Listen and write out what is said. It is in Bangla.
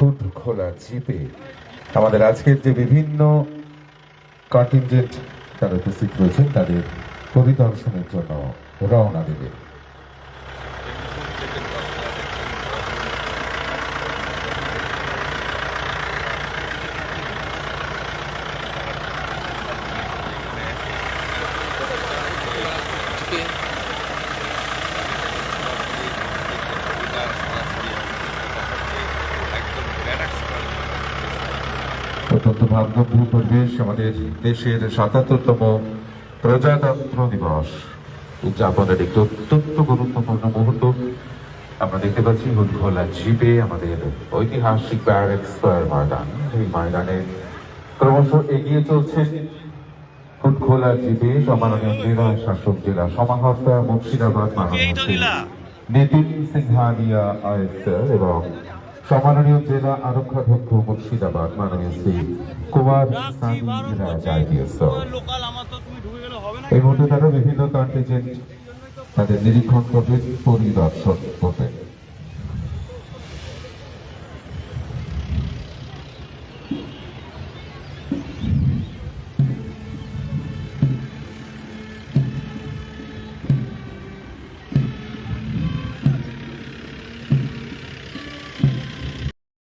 খুদ খোলা জিপে আমাদের আজকের যে বিভিন্ন কন্টিনজেন্ট তারা উপস্থিত রয়েছেন তাদের পরিদর্শনের জন্য রওনা দেবে। অত্যন্ত ভাবগম্ভীর পরিবেশ, আমাদের দেশের ৭৭তম প্রজাতন্ত্র দিবস উদযাপনের একটি অত্যন্ত গুরুত্বপূর্ণ মুহূর্ত আমরা দেখতে পাচ্ছি হুদখোলা জিপে আমাদের ঐতিহাসিক ব্যারেক স্কয়ার ময়দান। এই ময়দানে ক্রমশ এগিয়ে চলছে হুদখোলা জিপে সম্মাননীয় জেলা শাসক জেলা সমাহর্তা মুর্শিদাবাদ মাননীয় নিতিন সিংহানিয়া আয়েস্টার এবং সম্মাননীয় জেলা আরক্ষাধ্যক্ষ মুর্শিদাবাদ মাননীয় শ্রী কুমার এই মুহূর্তে তারা বিভিন্ন কন্টিনজেন্ট তাদের নিরীক্ষণ করবে, পরিদর্শন করবে।